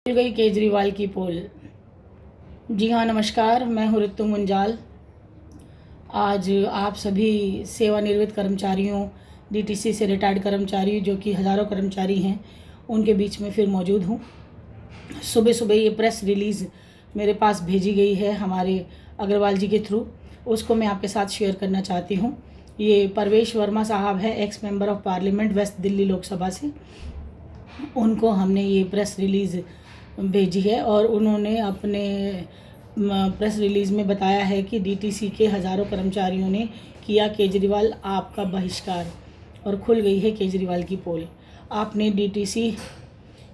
मिल गई केजरीवाल की पोल। जी हाँ, नमस्कार, मैं हूँ ऋतु मुंजाल। आज आप सभी सेवानिवृत्त कर्मचारियों, डीटीसी से रिटायर्ड कर्मचारी जो कि हज़ारों कर्मचारी हैं, उनके बीच में फिर मौजूद हूँ। सुबह सुबह ये प्रेस रिलीज़ मेरे पास भेजी गई है हमारे अग्रवाल जी के थ्रू, उसको मैं आपके साथ शेयर करना चाहती हूँ। ये परवेश वर्मा साहब हैं, ex member of parliament west Delhi Lok Sabha से। उनको हमने ये प्रेस रिलीज़ भेजी है और उन्होंने अपने प्रेस रिलीज़ में बताया है कि डीटीसी के हज़ारों कर्मचारियों ने किया केजरीवाल आपका बहिष्कार और खुल गई है केजरीवाल की पोल। आपने डीटीसी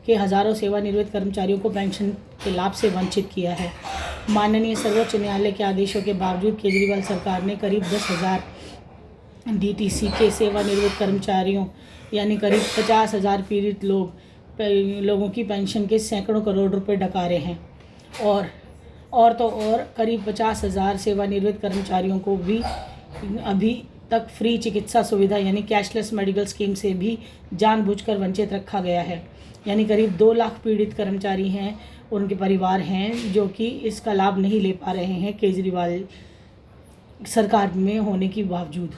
के हज़ारों सेवानिवृत्त कर्मचारियों को पेंशन के लाभ से वंचित किया है। माननीय सर्वोच्च न्यायालय के आदेशों के बावजूद केजरीवाल सरकार ने करीब 10,000 डीटीसी के सेवानिवृत्त कर्मचारियों यानी करीब 50,000 पीड़ित लोगों की पेंशन के सैकड़ों करोड़ रुपए डकारे हैं और करीब 50,000 सेवानिवृत्त कर्मचारियों को भी अभी तक फ्री चिकित्सा सुविधा यानी कैशलेस मेडिकल स्कीम से भी जानबूझकर वंचित रखा गया है। यानी करीब 2 लाख पीड़ित कर्मचारी हैं, उनके परिवार हैं जो कि इसका लाभ नहीं ले पा रहे हैं केजरीवाल सरकार में होने के बावजूद।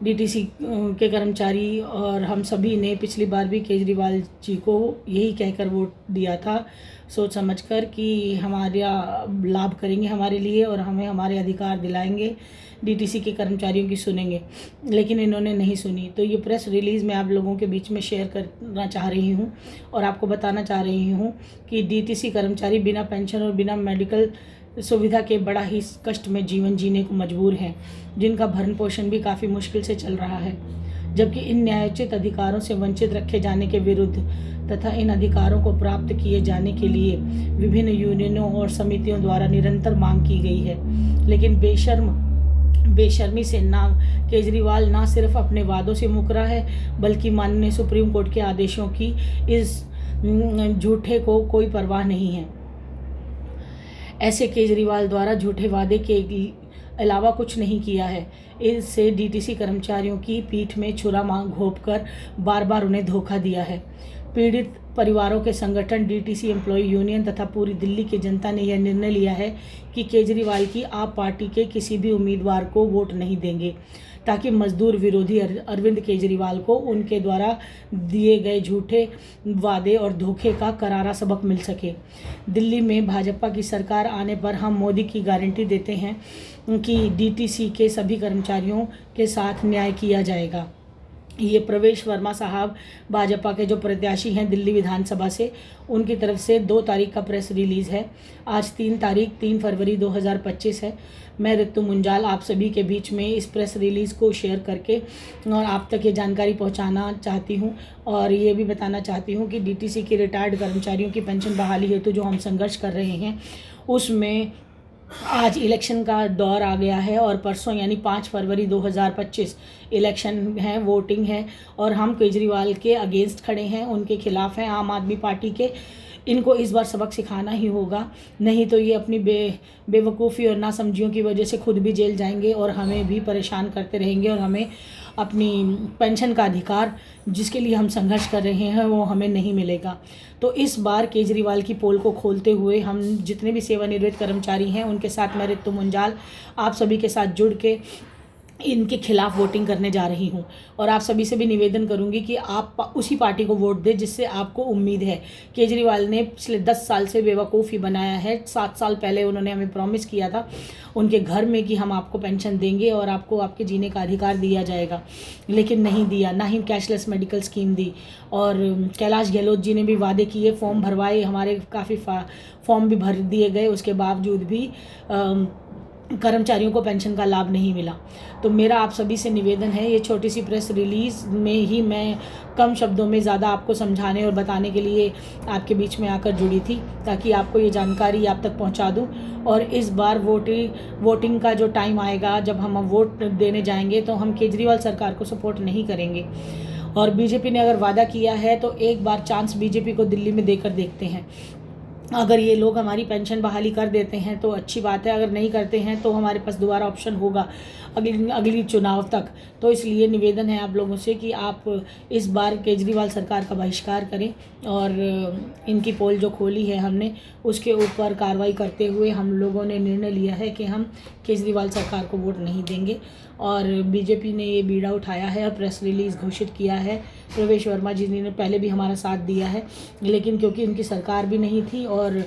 डीटीसी के कर्मचारी और हम सभी ने पिछली बार भी केजरीवाल जी को यही कहकर वोट दिया था, सोच समझकर कि हमारा लाभ करेंगे हमारे लिए और हमें हमारे अधिकार दिलाएंगे, डीटीसी के कर्मचारियों की सुनेंगे, लेकिन इन्होंने नहीं सुनी। तो ये प्रेस रिलीज़ मैं आप लोगों के बीच में शेयर करना चाह रही हूँ और आपको बताना चाह रही हूँ कि डीटीसी कर्मचारी बिना पेंशन और बिना मेडिकल सुविधा के बड़ा ही कष्ट में जीवन जीने को मजबूर हैं, जिनका भरण पोषण भी काफ़ी मुश्किल से चल रहा है। जबकि इन न्यायोचित अधिकारों से वंचित रखे जाने के विरुद्ध तथा इन अधिकारों को प्राप्त किए जाने के लिए विभिन्न यूनियनों और समितियों द्वारा निरंतर मांग की गई है, लेकिन बेशर्मी से केजरीवाल ना सिर्फ अपने वादों से मुकरा है, बल्कि माननीय सुप्रीम कोर्ट के आदेशों की इस झूठे को कोई परवाह नहीं है। ऐसे केजरीवाल द्वारा झूठे वादे के अलावा कुछ नहीं किया है। इससे डीटीसी कर्मचारियों की पीठ में छुरा घोंपकर बार बार उन्हें धोखा दिया है। पीड़ित परिवारों के संगठन, डीटीसी एम्प्लॉय यूनियन तथा पूरी दिल्ली की जनता ने यह निर्णय लिया है कि केजरीवाल की आप पार्टी के किसी भी उम्मीदवार को वोट नहीं देंगे, ताकि मजदूर विरोधी अरविंद केजरीवाल को उनके द्वारा दिए गए झूठे वादे और धोखे का करारा सबक मिल सके। दिल्ली में भाजपा की सरकार आने पर हम मोदी की गारंटी देते हैं कि डीटीसी के सभी कर्मचारियों के साथ न्याय किया जाएगा। ये प्रवेश वर्मा साहब भाजपा के जो प्रत्याशी हैं दिल्ली विधानसभा से, उनकी तरफ से 2 तारीख का प्रेस रिलीज़ है। आज 3 फरवरी 2025 है। मैं ऋतु मुंजाल आप सभी के बीच में इस प्रेस रिलीज़ को शेयर करके और आप तक ये जानकारी पहुंचाना चाहती हूं और ये भी बताना चाहती हूं कि डीटीसी के रिटायर्ड कर्मचारियों की पेंशन बहाली हेतु जो हम संघर्ष कर रहे हैं, उसमें आज इलेक्शन का दौर आ गया है और परसों यानी 5 फरवरी 2025 इलेक्शन है, वोटिंग है और हम केजरीवाल के अगेंस्ट खड़े हैं, उनके खिलाफ हैं, आम आदमी पार्टी के। इनको इस बार सबक सिखाना ही होगा, नहीं तो ये अपनी बेवकूफ़ी और नासमझियों की वजह से खुद भी जेल जाएंगे और हमें भी परेशान करते रहेंगे और हमें अपनी पेंशन का अधिकार जिसके लिए हम संघर्ष कर रहे हैं वो हमें नहीं मिलेगा। तो इस बार केजरीवाल की पोल को खोलते हुए हम जितने भी सेवानिवृत्त कर्मचारी हैं उनके साथ मैं ऋतु मुंजाल आप सभी के साथ जुड़ के इनके खिलाफ वोटिंग करने जा रही हूं और आप सभी से भी निवेदन करूंगी कि आप उसी पार्टी को वोट दें जिससे आपको उम्मीद है। केजरीवाल ने पिछले 10 साल से बेवकूफ़ी बनाया है। 7 साल पहले उन्होंने हमें प्रॉमिस किया था उनके घर में कि हम आपको पेंशन देंगे और आपको आपके जीने का अधिकार दिया जाएगा, लेकिन नहीं दिया, ना ही कैशलेस मेडिकल स्कीम दी। और कैलाश गहलोत जी ने भी वादे किए, फॉर्म भरवाए, हमारे काफ़ी फॉर्म भी भर दिए गए, उसके बावजूद भी कर्मचारियों को पेंशन का लाभ नहीं मिला। तो मेरा आप सभी से निवेदन है, ये छोटी सी प्रेस रिलीज़ में ही मैं कम शब्दों में ज़्यादा आपको समझाने और बताने के लिए आपके बीच में आकर जुड़ी थी, ताकि आपको ये जानकारी आप तक पहुंचा दूं। और इस बार वोटिंग का जो टाइम आएगा, जब हम वोट देने जाएंगे, तो हम केजरीवाल सरकार को सपोर्ट नहीं करेंगे। और बीजेपी ने अगर वादा किया है तो एक बार चांस बीजेपी को दिल्ली में देकर देखते हैं। अगर ये लोग हमारी पेंशन बहाली कर देते हैं तो अच्छी बात है, अगर नहीं करते हैं तो हमारे पास दोबारा ऑप्शन होगा अगली चुनाव तक। तो इसलिए निवेदन है आप लोगों से कि आप इस बार केजरीवाल सरकार का बहिष्कार करें और इनकी पोल जो खोली है हमने उसके ऊपर कार्रवाई करते हुए हम लोगों ने निर्णय लिया है कि हम केजरीवाल सरकार को वोट नहीं देंगे। और बीजेपी ने ये बीड़ा उठाया है और प्रेस रिलीज़ घोषित किया है। प्रवेश वर्मा जी ने पहले भी हमारा साथ दिया है, लेकिन क्योंकि उनकी सरकार भी नहीं थी और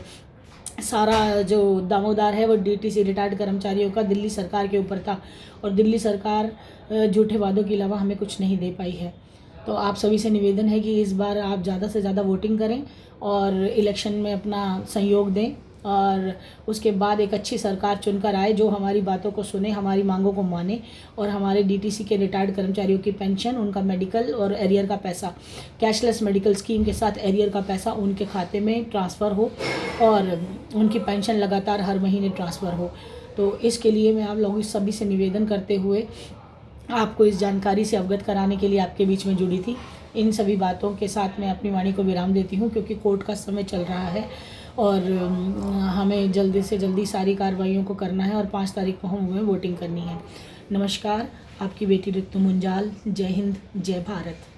सारा जो दामोदार है वो डीटीसी रिटायर्ड कर्मचारियों का दिल्ली सरकार के ऊपर था और दिल्ली सरकार झूठे वादों के अलावा हमें कुछ नहीं दे पाई है। तो आप सभी से निवेदन है कि इस बार आप ज़्यादा से ज़्यादा वोटिंग करें और इलेक्शन में अपना सहयोग दें और उसके बाद एक अच्छी सरकार चुनकर आए जो हमारी बातों को सुने, हमारी मांगों को माने और हमारे डीटीसी के रिटायर्ड कर्मचारियों की पेंशन, उनका मेडिकल और एरियर का पैसा, कैशलेस मेडिकल स्कीम के साथ एरियर का पैसा उनके खाते में ट्रांसफ़र हो और उनकी पेंशन लगातार हर महीने ट्रांसफ़र हो। तो इसके लिए मैं आप लोगों सभी से निवेदन करते हुए आपको इस जानकारी से अवगत कराने के लिए आपके बीच में जुड़ी थी। इन सभी बातों के साथ मैं अपनी वाणी को विराम देती हूँ क्योंकि कोर्ट का समय चल रहा है और हमें जल्दी से जल्दी सारी कार्रवाइयों को करना है और 5 तारीख को हमें वोटिंग करनी है। नमस्कार, आपकी बेटी ऋतु मुंजाल। जय हिंद, जय भारत।